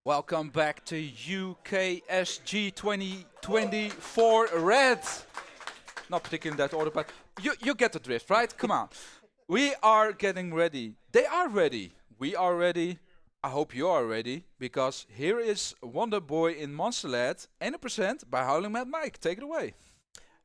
Welcome back to UKSG 2024 Red. Not particularly in that order, but you get the drift, right? Come on. We are getting ready. They are ready. We are ready. I hope you are ready, because here is Wonderboy in Monsterland, 80% by Howling Mad Mike. Take it away.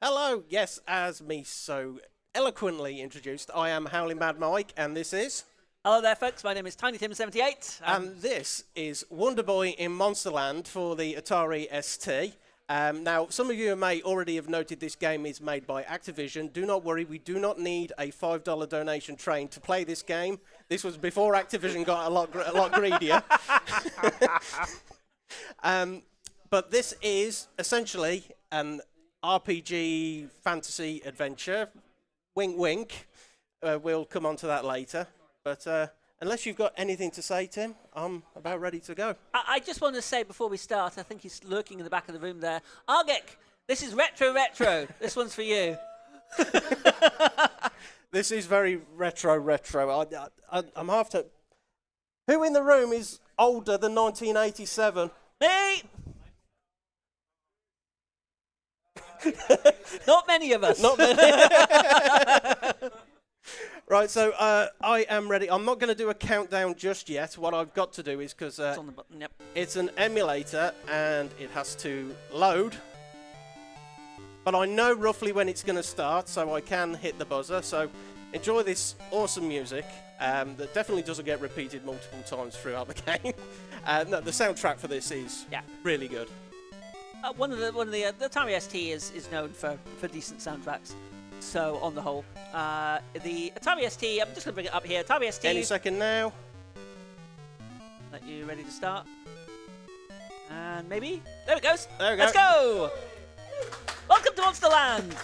Hello, yes, as me so eloquently introduced, I am Howling Mad Mike, and this is... Hello there, folks. My name is TinyTim78. And this is Wonderboy in Monsterland for the Atari ST. Now, some of you may already have noted this game is made by Activision. Do not worry, we do not need a $5 donation train to play this game. This was before Activision got a lot greedier. But this is essentially an RPG fantasy adventure. Wink, wink. We'll come on to that later. But unless you've got anything to say, Tim, I'm about ready to go. I just want to say before we start, I think he's lurking in the back of the room there. Argek, this is Retro. This one's for you. This is very retro. I'm half to... Who in the room is older than 1987? Me! Not many of us. Not many. Right, so I am ready. I'm not going to do a countdown just yet. What I've got to do is, because It's on the button, yep. it's an emulator and it has to load. But I know roughly when it's going to start, so I can hit the buzzer. So enjoy this awesome music that definitely doesn't get repeated multiple times throughout the game. No, the soundtrack for this is really good. One of the Atari ST is known for decent soundtracks. So on the whole, the Atari ST. I'm just going to bring it up here. Atari ST. Any second now. Are you ready to start? And maybe there it goes. There we go. Let's go. Welcome to Monsterland.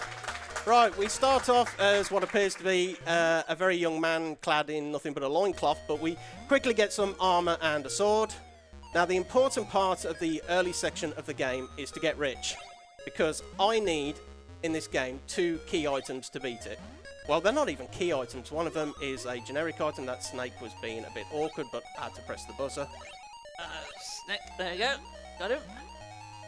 Right, we start off as what appears to be a very young man clad in nothing but a loincloth, but we quickly get some armour and a sword. Now, the important part of the early section of the game is to get rich, because I need, in this game, 2 key items to beat it. Well, they're not even key items. One of them is a generic item. That Snake was being a bit awkward, but I had to press the buzzer. Snake, there you go. Got him.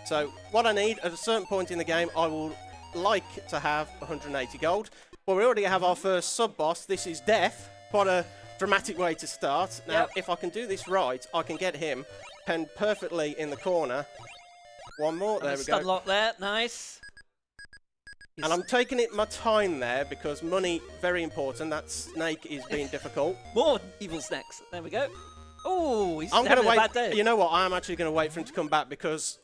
So, what I need, at a certain point in the game, I will like to have 180 gold. Well, we already have our first sub-boss. This is Death. Quite a dramatic way to start. Now, if I can do this right, I can get him penned perfectly in the corner. One more, there we go. Stunlock there, nice. And I'm taking my time there because money, very important. That Snake is being difficult. More evil snakes. There we go. Oh, he's I'm having going a to bad day. wait. You know what? I'm actually going to wait for him to come back because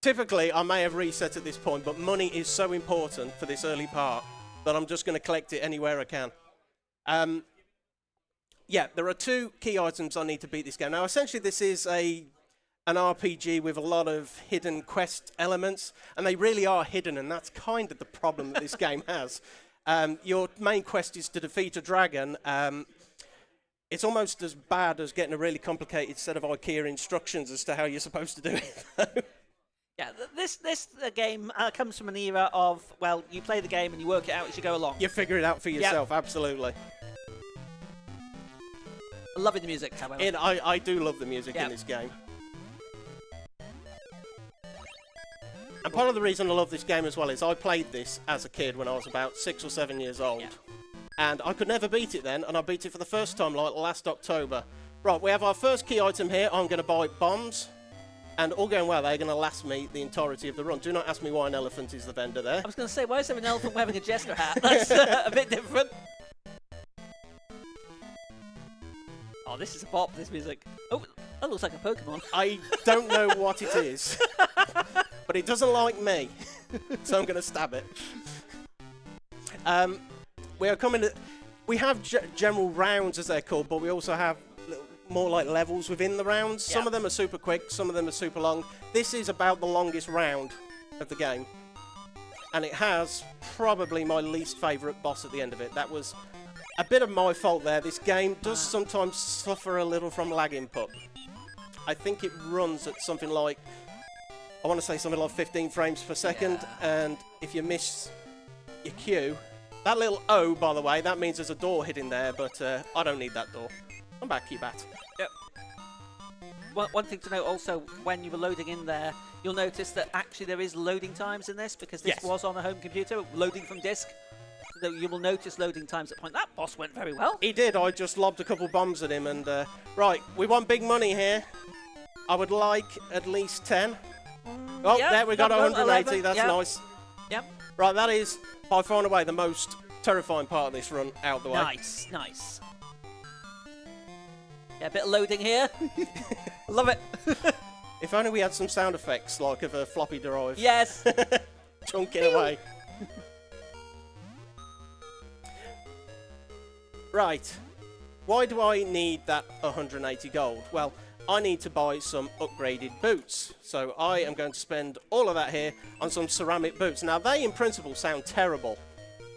typically I may have reset at this point, but money is so important for this early part that I'm just going to collect it anywhere I can. Yeah, there are 2 key items I need to beat this game. Now, essentially, this is an RPG with a lot of hidden quest elements, and they really are hidden, and that's kind of the problem that this game has. Your main quest is to defeat a dragon. It's almost as bad as getting a really complicated set of IKEA instructions as to how you're supposed to do it. Yeah, this game comes from an era of, well, you play the game and you work it out as you go along. You figure it out for yourself, absolutely. Loving the music, however. I do love the music in this game. And part of the reason I love this game as well is I played this as a kid when I was about 6 or 7 years old. Yeah. And I could never beat it then, and I beat it for the first time like last October. Right, we have our first key item here. I'm going to buy bombs. And all going well, they're going to last me the entirety of the run. Do not ask me why an elephant is the vendor there. I was going to say, why is there an elephant wearing a jester hat? That's a bit different. Oh, this is a pop, this music. Oh, that looks like a Pokemon. I don't know what it is. But it doesn't like me, so I'm going to stab it. We are coming to... We have general rounds, as they're called, but we also have more like levels within the rounds. Some of them are super quick, some of them are super long. This is about the longest round of the game. And it has probably my least favourite boss at the end of it. That was a bit of my fault there. This game does sometimes suffer a little from lag input. I think it runs at something like... I want to say something like 15 frames per second, and if you miss your cue... That little O, by the way, that means there's a door hidden there, but I don't need that door. Come back, Keybat. Yep. one thing to note also, when you were loading in there, you'll notice that actually there is loading times in this, because this Yes. was on a home computer, loading from disk. So you will notice loading times at point. That boss went very well. He did. I just lobbed a couple bombs at him, and right, we want big money here. I would like at least 10. Oh, yeah, there we got 180. 11, That's yeah. nice. Yep. Right, that is by far and away the most terrifying part of this run out the way. Nice, nice. Yeah, a bit of loading here. Love it. If only we had some sound effects like of a floppy drive. Yes. Chunking away. Right. Why do I need that 180 gold? Well, I need to buy some upgraded boots. So I am going to spend all of that here on some ceramic boots. Now, they in principle sound terrible.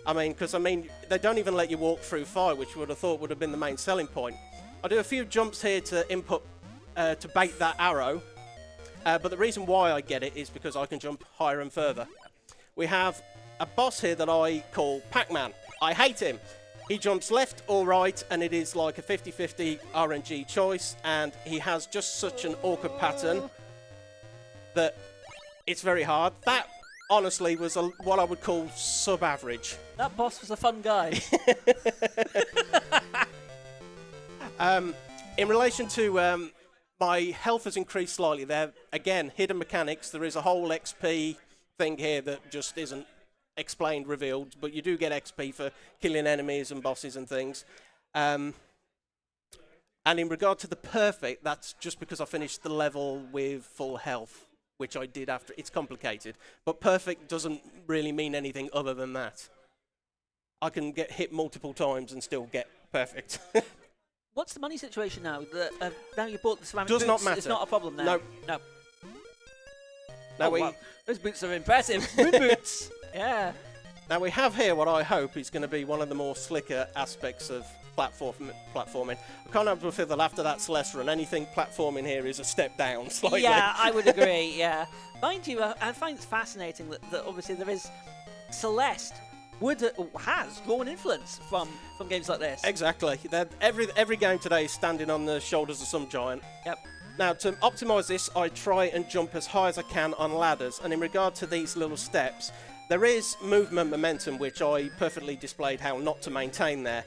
Because they don't even let you walk through fire, which you would have thought would have been the main selling point. I do a few jumps here to input, to bait that arrow. But the reason why I get it is because I can jump higher and further. We have a boss here that I call Pac-Man. I hate him. He jumps left or right, and it is like a 50-50 RNG choice, and he has just such an awkward pattern that it's very hard. That, honestly, was what I would call sub-average. That boss was a fun guy. In relation to my health has increased slightly there. Again, hidden mechanics. There is a whole XP thing here that just isn't explained, revealed, but you do get XP for killing enemies and bosses and things. And in regard to the perfect, that's just because I finished the level with full health, which I did after. It's complicated, but perfect doesn't really mean anything other than that. I can get hit multiple times and still get perfect. What's the money situation now? Now you bought the ceramic Does boots, not matter. It's not a problem now. No. No. Now Wow. Those boots are impressive. Moon boots. Yeah. Now we have here what I hope is going to be one of the more slicker aspects of platforming. I can't help but feel that after that Celeste run, anything platforming here is a step down slightly. Yeah, I would agree. Yeah. Mind you, I find it fascinating that obviously there is Celeste has drawn influence from games like this. Exactly. Every game today is standing on the shoulders of some giant. Yep. Now, to optimise this, I try and jump as high as I can on ladders. And in regard to these little steps, there is movement momentum, which I perfectly displayed how not to maintain there.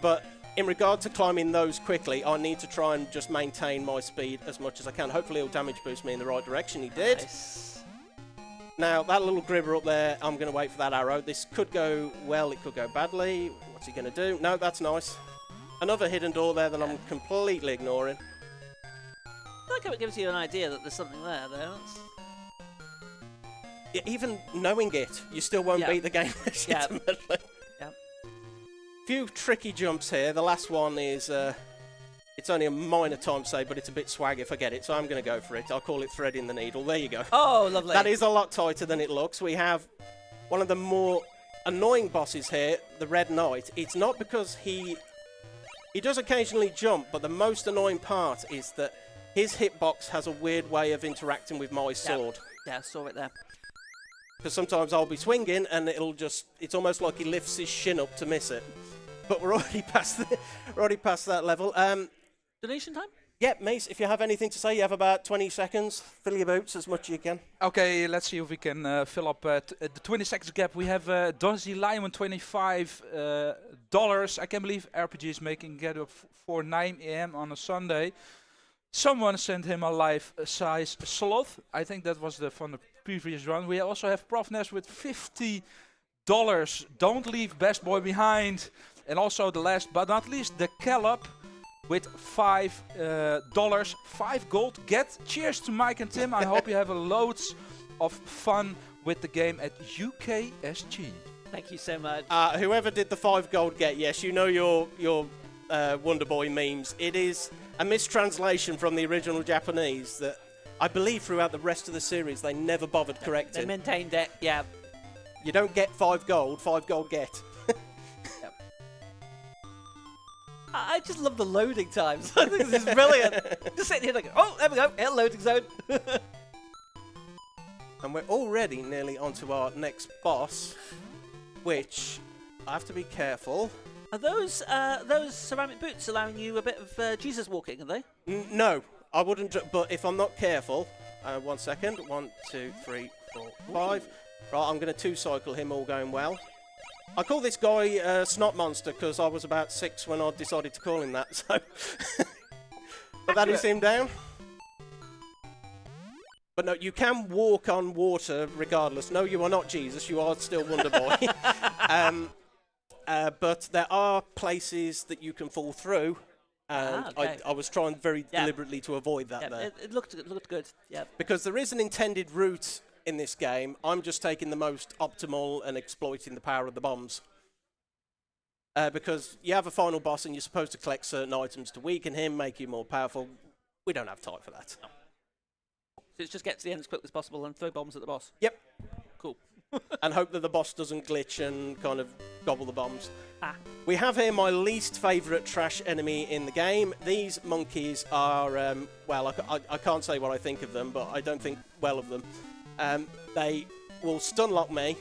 But in regard to climbing those quickly, I need to try and just maintain my speed as much as I can. Hopefully it'll damage boost me in the right direction. He did. Nice. Now, that little gribber up there, I'm going to wait for that arrow. This could go well, it could go badly. What's he going to do? No, that's nice. Another hidden door there that I'm completely ignoring. I like how it gives you an idea that there's something there, though. Yeah, even knowing it, you still won't Yeah. beat the game legitimately. Yeah. Few tricky jumps here. The last one is, it's only a minor time save, but it's a bit swag if I get it, so I'm going to go for it. I'll call it threading the needle. There you go. Oh, lovely. That is a lot tighter than it looks. We have one of the more annoying bosses here, the Red Knight. It's not because he does occasionally jump, but the most annoying part is that his hitbox has a weird way of interacting with my sword. Yeah, I saw it there. Because sometimes I'll be swinging and it's almost like he lifts his shin up to miss it. But we're already past that level. Donation time? Yeah, Mace, if you have anything to say, you have about 20 seconds. Fill your boots as much as you can. Okay, let's see if we can fill up the 20 seconds gap. We have Dozzy Lyman, $25. I can't believe RPG is making get up for 9 a.m. on a Sunday. Someone sent him a life-size sloth. I think that was from the previous run. We also have Profness with $50. Don't leave Best Boy behind. And also the last but not least, the Caleb with $5. 5 gold. Cheers to Mike and Tim. I hope you have loads of fun with the game at UKSG. Thank you so much. Whoever did the 5 gold get, yes, you know your Wonderboy memes. It is a mistranslation from the original Japanese that I believe throughout the rest of the series they never bothered They correcting. maintained it, yeah. You don't get 5 gold get. I just love the loading times. I think this is brilliant. Just sitting here like, oh, there we go, yeah, loading zone. And we're already nearly onto our next boss, which I have to be careful. Are those ceramic boots allowing you a bit of Jesus walking? Are they? No, I wouldn't. But if I'm not careful, 1 second. 1, 2, 3, 4, 5. Right, I'm going to 2-cycle him, all going well. I call this guy Snot Monster because I was about 6 when I decided to call him that. So, but that is him down. But no, you can walk on water regardless. No, you are not Jesus. You are still Wonderboy. But there are places that you can fall through. And okay. I was trying very deliberately to avoid that there. It looked good. Yeah. Because there is an intended route in this game. I'm just taking the most optimal and exploiting the power of the bombs. Because you have a final boss and you're supposed to collect certain items to weaken him, make you more powerful. We don't have time for that. No. So it's just get to the end as quickly as possible and throw bombs at the boss. Yep. Cool. And hope that the boss doesn't glitch and kind of gobble the bombs. Ah. We have here my least favourite trash enemy in the game. These monkeys are, well, I can't say what I think of them, but I don't think well of them. They will stun lock me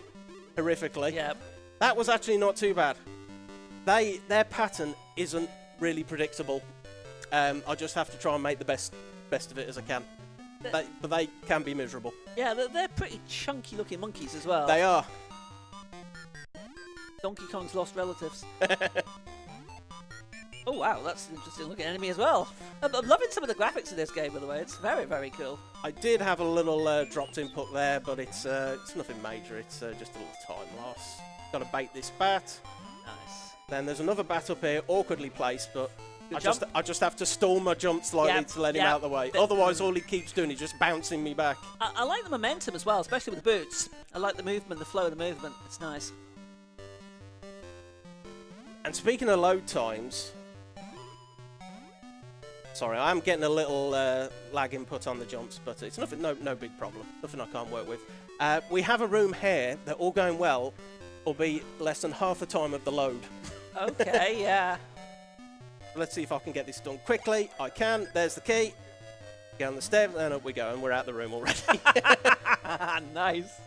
horrifically. Yep. That was actually not too bad. Their pattern isn't really predictable. I just have to try and make the best of it as I can. But they can be miserable. Yeah, they're pretty chunky looking monkeys as well. They are. Donkey Kong's lost relatives. Oh wow, that's an interesting looking enemy as well. I'm loving some of the graphics in this game, by the way. It's very, very cool. I did have a little dropped input there, but it's nothing major. It's just a little time loss. Got to bait this bat. Nice. Then there's another bat up here, awkwardly placed, but Good I just have to stall my jump slightly to let him out of the way. Otherwise, all he keeps doing is just bouncing me back. I like the momentum as well, especially with the boots. I like the movement, the flow of the movement. It's nice. And speaking of load times, sorry, I am getting a little lag input on the jumps, but it's nothing, no big problem. Nothing I can't work with. We have a room here that, all going well, will be less than half the time of the load. Okay, yeah. Let's see if I can get this done quickly. I can. There's the key. Get on the stairs, and up we go, and we're out the room already. Nice.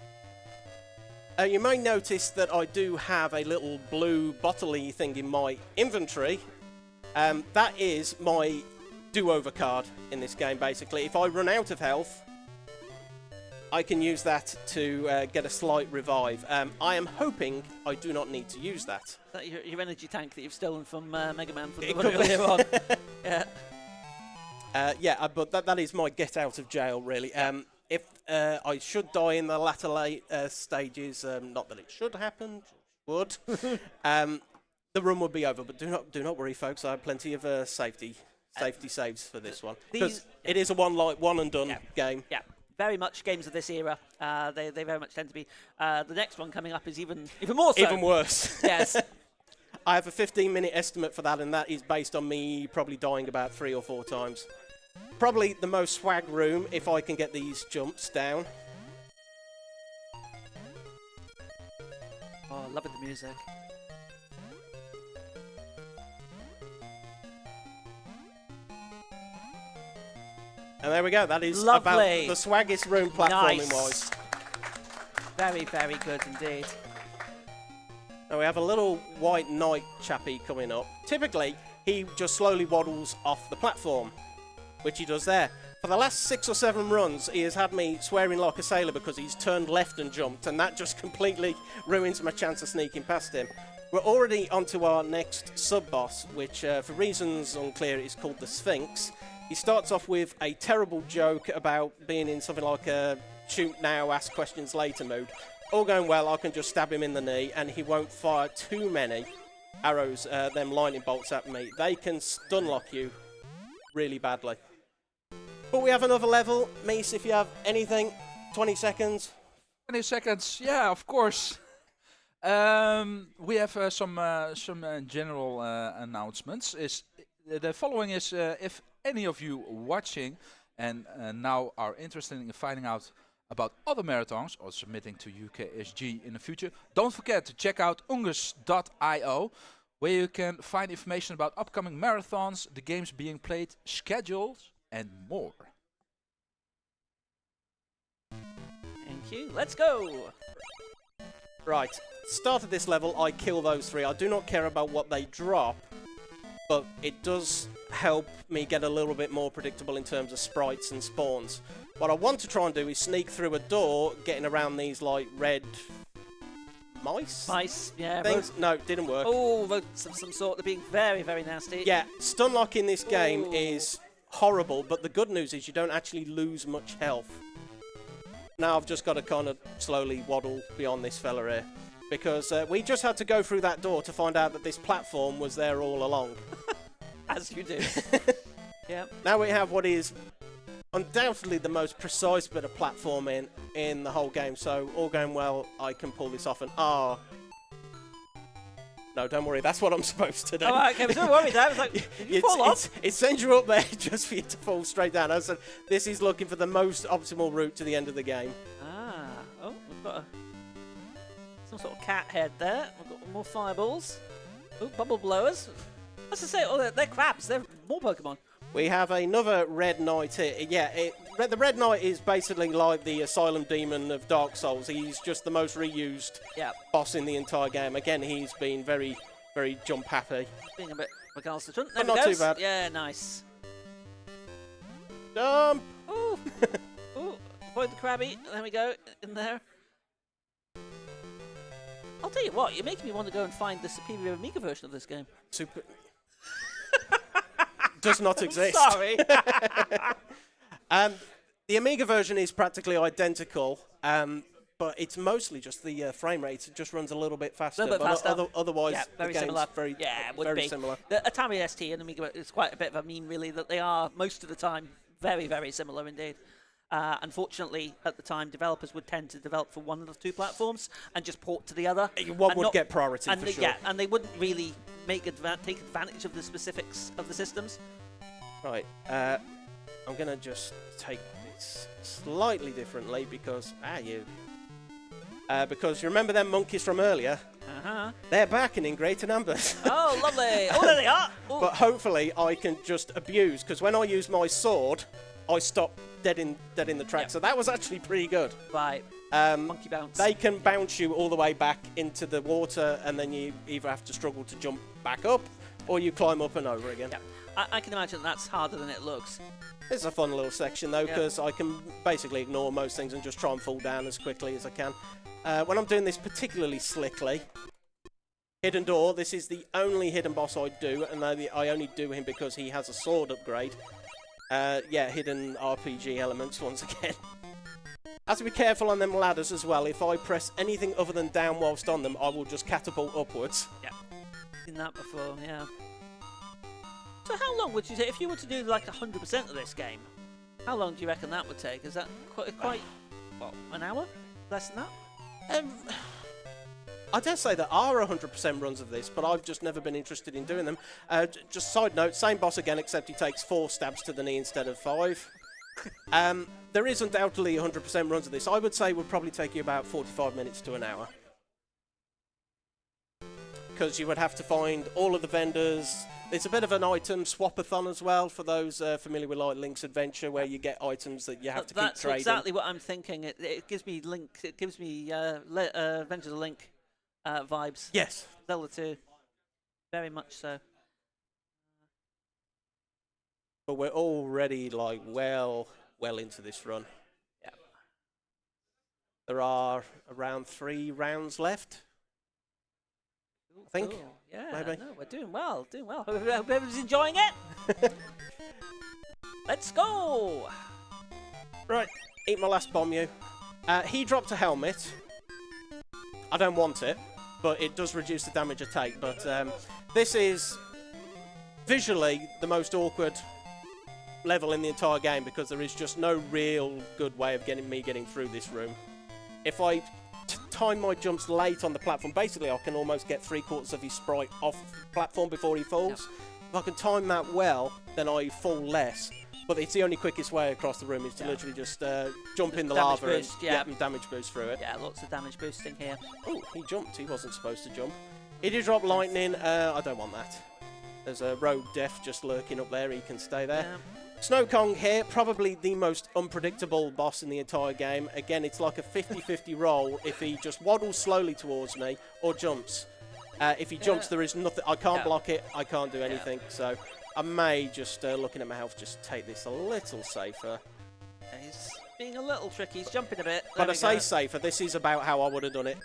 You may notice that I do have a little blue bottle-y thing in my inventory. That is my do-over card in this game, basically. If I run out of health, I can use that to get a slight revive. I am hoping I do not need to use that. Is that your energy tank that you've stolen from Mega Man from the one earlier on? Yeah. But that is my get out of jail, really. If I should die in the latter stages, not that it should happen, would, the run would be over. But do not worry, folks. I have plenty of safety saves for this one, because it is a one and done game. Yeah. Very much games of this era. They very much tend to be. The next one coming up is even more so. Even worse. Yes. I have a 15-minute estimate for that, and that is based on me probably dying about 3 or 4 times. Probably the most swag room if I can get these jumps down. Oh, loving the music. And there we go. That is Lovely. about the swaggest room platforming-wise. Very, very good indeed. Now we have a little white knight chappie coming up. Typically, he just slowly waddles off the platform, which he does there. For the last 6 or 7 runs, he has had me swearing like a sailor because he's turned left and jumped, and that just completely ruins my chance of sneaking past him. We're already onto our next sub-boss, which, for reasons unclear, is called the Sphinx. He starts off with a terrible joke about being in something like a shoot now, ask questions later mood. All going well, I can just stab him in the knee, and he won't fire too many arrows, them lightning bolts at me. They can stun lock you really badly. But we have another level. Mies, if you have anything, 20 seconds. 20 seconds, yeah, of course. We have some general announcements. The following is if any of you watching and now are interested in finding out about other marathons or submitting to UKSG in the future, don't forget to check out ungus.io, where you can find information about upcoming marathons, the games being played, schedules, and more. Thank you. Let's go. Right. Start of this level, I kill those 3. I do not care about what they drop, but it does help me get a little bit more predictable in terms of sprites and spawns. What I want to try and do is sneak through a door, getting around these, like, red mice? Mice, yeah. Things? No, it didn't work. Oh, rodents of some sort. They're being very, very nasty. Yeah, stun lock in this game Ooh. is horrible, but the good news is you don't actually lose much health. Now I've just got to kind of slowly waddle beyond this fella here. Because we just had to go through that door to find out that this platform was there all along. As you do. Yeah. Now we have what is undoubtedly the most precise bit of platforming in the whole game. So all going well, I can pull this off and no, don't worry, that's what I'm supposed to do. Oh, okay, I was so worried there. I was like, did you fall off? It sends you up there just for you to fall straight down. I said, this is looking for the most optimal route to the end of the game. Ah. Oh, we've got some sort of cat head there. We've got more fireballs. Oh, bubble blowers. As I say, oh, they're crabs. They're more Pokemon. We have another Red Knight here. Yeah, the Red Knight is basically like the Asylum Demon of Dark Souls. He's just the most reused boss in the entire game. Again, he's been very, very jump happy. Being a bit recalcitrant. But There not we too go. bad. Yeah, nice. Jump! Ooh. Ooh. Avoid the crabby. There we go. In there. I'll tell you what, you're making me want to go and find the superior Amiga version of this game. Super. Does not exist. Sorry. The Amiga version is practically identical, but it's mostly just the frame rate. It just runs a little bit faster. A little bit faster. Otherwise, Yeah, very the game's similar. very, Yeah, it would very be. similar. The Atari ST and Amiga is quite a bit of a meme, really, that they are, most of the time, very, very similar indeed. Unfortunately, at the time, developers would tend to develop for one of the 2 platforms and just port to the other. One would get priority and for they, sure. Yeah, and they wouldn't really take advantage of the specifics of the systems. Right, I'm going to just take this slightly differently because, because you remember them monkeys from earlier? Uh-huh. They're back and in greater numbers. Oh, lovely. Oh, there they are. Ooh. But hopefully I can just abuse, because when I use my sword, I stop dead in the track. Yep. So that was actually pretty good. Right. Monkey bounce. They can bounce you all the way back into the water, and then you either have to struggle to jump back up, or you climb up and over again. Yeah. I can imagine that's harder than it looks. It's a fun little section though, because I can basically ignore most things and just try and fall down as quickly as I can. When I'm doing this particularly slickly, Hidden Door, this is the only hidden boss I do, and I only do him because he has a sword upgrade. Hidden RPG elements once again. Have to be careful on them ladders as well. If I press anything other than down whilst on them, I will just catapult upwards. Yeah. Seen that before, yeah. So how long would you say, if you were to do like 100% of this game, how long do you reckon that would take? Is that quite what, an hour? Less than that? I dare say there are 100% runs of this, but I've just never been interested in doing them. Just side note, same boss again, except he takes 4 stabs to the knee instead of 5. There is undoubtedly 100% runs of this. I would say it would probably take you about 45 minutes to an hour. Because you would have to find all of the vendors. It's a bit of an item swap-a-thon as well for those familiar with like Link's Adventure, where you get items that you have to keep trading. That's exactly what I'm thinking. It gives me Link. It gives me Adventure of the Link vibes. Yes. Zelda 2. Very much so. But we're already like well into this run. Yeah. There are around 3 rounds left. I think. Cool. Yeah, maybe. no, we're doing well, Hope everyone's enjoying it. Let's go. Right, eat my last bomb, you. He dropped a helmet. I don't want it, but it does reduce the damage I take. But this is visually the most awkward level in the entire game, because there is just no real good way of getting through this room. If I time my jumps late on the platform, basically I can almost get 3/4 of his sprite off the platform before he falls. Yep. If I can time that well, then I fall less. But it's the only quickest way across the room is to literally just jump in the lava and get damage boost through it. Yeah, lots of damage boosting here. Oh, he jumped. He wasn't supposed to jump. He did drop lightning. I don't want that. There's a rogue death just lurking up there. He can stay there. Yeah. Snow Kong here, probably the most unpredictable boss in the entire game. Again, it's like a 50-50 roll if he just waddles slowly towards me or jumps. If he jumps, there is nothing. I can't block it. I can't do anything. So I may just, looking at my health, just take this a little safer. He's being a little tricky. He's jumping a bit. But I say safer. This is about how I would have done it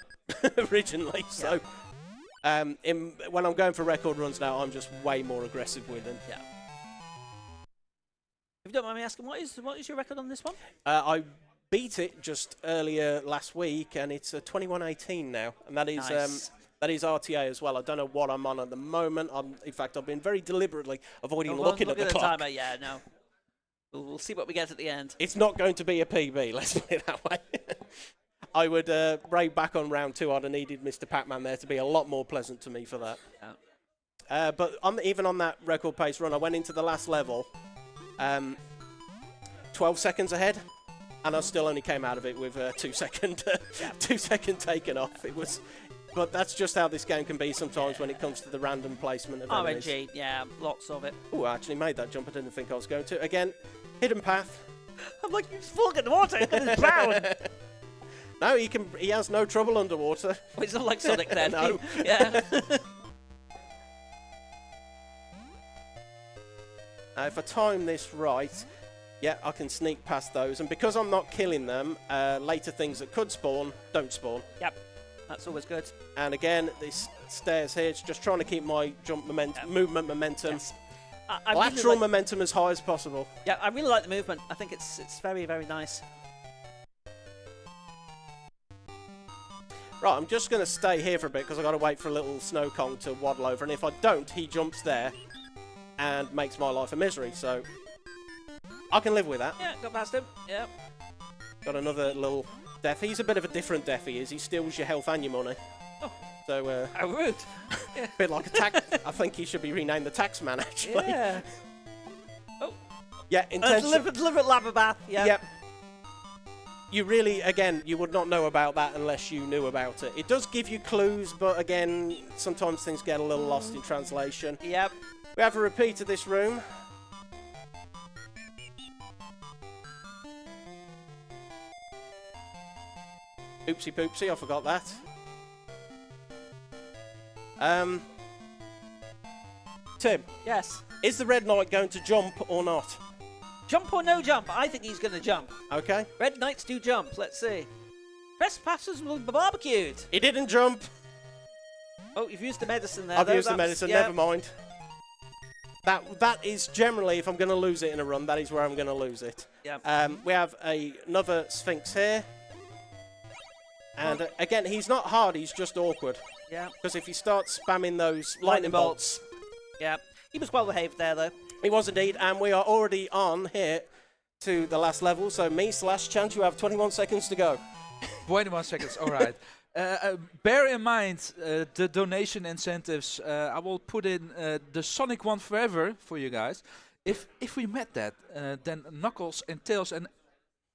originally. So when I'm going for record runs now, I'm just way more aggressive with him. Yeah. If you don't mind me asking, what is your record on this one? I beat it just earlier last week, and it's 21:18 now, and that is Nice. that is RTA as well. I don't know what I'm on at the moment. In fact, I've been very deliberately avoiding looking at the clock. Timer. Yeah, no. We'll see what we get at the end. It's not going to be a PB, let's put it that way. I would brave back on round 2. I'd have needed Mr. Pac-Man there to be a lot more pleasant to me for that. Yeah. But even on that record pace run, I went into the last level 12 seconds ahead, and I still only came out of it with a 2 second taken off. But that's just how this game can be sometimes when it comes to the random placement of enemies. RNG, yeah, lots of it. Oh, I actually made that jump. I didn't think I was going to. Again, hidden path. I'm like, he's falling in the water. He's drowned. No, he has no trouble underwater. Well, it's not like Sonic then. No. Yeah. Now, if I time this right, yeah, I can sneak past those. And because I'm not killing them, later things that could spawn don't spawn. Yep. That's always good. And again, this stairs here, it's just trying to keep my jump momentum, movement momentum, Yes. I lateral really like, momentum as high as possible. yeah, I really like the movement. I think it's very, very nice. Right, I'm just going to stay here for a bit because I've got to wait for a little Snow Kong to waddle over. And if I don't, he jumps there and makes my life a misery. So I can live with that. Yeah, got past him. Yeah. Got another little death. He's a bit of a different death, he is. He steals your health and your money. Oh. So, How rude. a bit like a tax. I think he should be renamed the Tax Man, actually. Yeah. Yeah, Deliberate lava bath. Yeah. Yep. You really, again, you would not know about that unless you knew about it. It does give you clues, but again, sometimes things get a little lost in translation. Yep. We have a repeat of this room. Oopsie poopsie, I forgot that. Tim, Yes. is the Red Knight going to jump or not? Jump or no jump? I think he's going to jump. Okay. Red Knights do jump. Let's see. Trespassers will be barbecued. He didn't jump. Oh, you've used the medicine there. I've though. used the That's- medicine, yeah. never mind. That is generally, if I'm going to lose it in a run, that is where I'm going to lose it. Yeah. We have another Sphinx here. And again, he's not hard, he's just awkward. Yeah. Because if you start spamming those lightning bolts, Yeah. He was well behaved there, though. he was indeed. And we are already on here to the last level. So, last chance, you have 21 seconds to go. 21 seconds, all right. Bear in mind the donation incentives. I will put in the Sonic one forever for you guys. If we met that, then Knuckles and Tails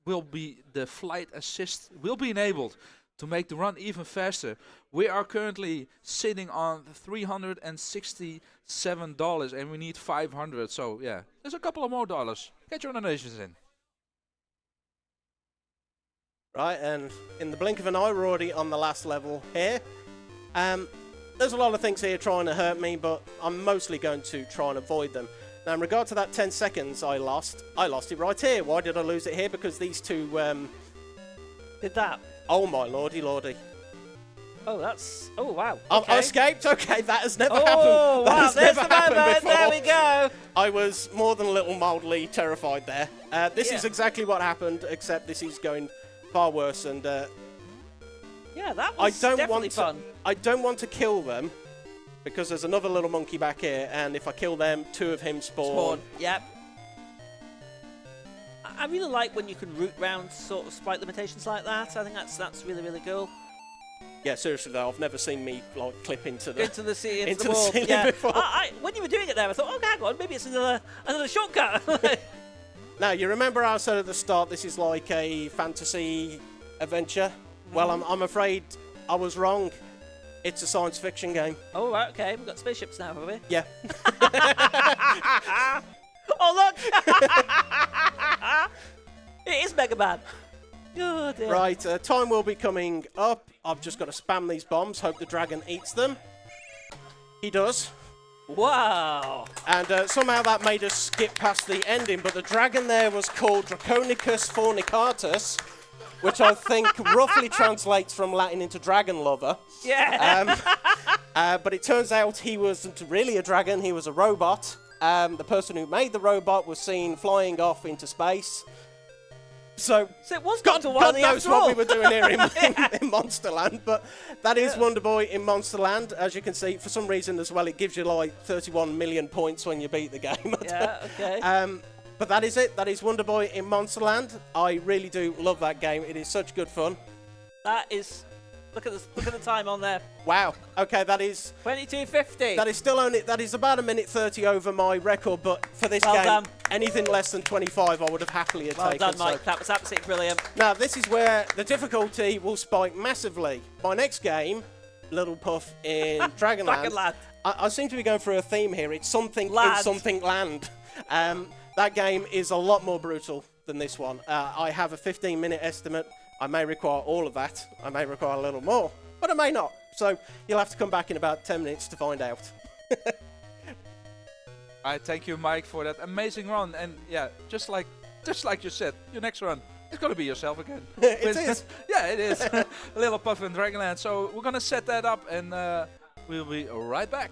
will be the flight assist will be enabled to make the run even faster. We are currently sitting on $367 and we need 500. So yeah, there's a couple of more dollars. Get your donations in. Right, and in the blink of an eye, we're already on the last level here. There's a lot of things here trying to hurt me, but I'm mostly going to try and avoid them. Now, in regard to that 10 seconds I lost it right here. Why did I lose it here? Because these two... Did that? Oh, my lordy, lordy. Oh, that's... Oh, wow. I Okay. escaped? Okay, that has never Oh, happened. That wow. has There's never the happened moment. before. There we go. I was more than a little mildly terrified there. This Yeah. is exactly what happened, except this is going far worse, and Yeah, that I was don't definitely want fun. I don't want to kill them because there's another little monkey back here, and if I kill them, two of him spawn. Yep. I really like when you can root round sort of sprite limitations like that. I think that's really, really cool. Yeah, seriously though, I've never seen me like clip into the Into the into the wall. ceiling Yeah. before. When you were doing it there, I thought, oh, hang on, maybe it's another shortcut. Now, you remember I said at the start this is like a fantasy adventure? Well, I'm afraid I was wrong. It's a science fiction game. Oh, right, okay. We've got spaceships now, have we? Yeah. Oh, look! Mega Man. Oh dear. Right, time will be coming up. I've just got to spam these bombs, hope the dragon eats them. He does. Wow. And somehow that made us skip past the ending, but the dragon there was called Draconicus fornicatus, which I think roughly translates from Latin into dragon lover. Yeah. But it turns out he wasn't really a dragon, he was a robot. The person who made the robot was seen flying off into space. So So it was God Dr. Wily knows after what all. we were doing here in Monsterland, but that is Wonderboy in Monsterland. As you can see, for some reason as well, it gives you like 31 million points when you beat the game. Yeah, okay. But that is it. That is Wonderboy in Monsterland. I really do love that game. It is such good fun. That is... Look at the time on there. Wow. Okay, that is 22:50. that is still only that is about a minute 30 over my record. But for this Well game, done. anything less than 25, I would have happily Well taken. done, so- Mike. That was absolutely brilliant. Now, this is where the difficulty will spike massively. My next game, Little Puff in Dragonland, Dragonland. I seem to be going through a theme here. It's something Land. in something land. That game is a lot more brutal than this one. I have a 15-minute estimate. I may require all of that. I may require a little more, but I may not. So you'll have to come back in about 10 minutes to find out. I thank you, Mike, for that amazing run. And yeah, just like you said, your next run is gonna be yourself again. It is. Yeah, it is. Little Puff in Dragonland. So we're gonna set that up, and we'll be right back.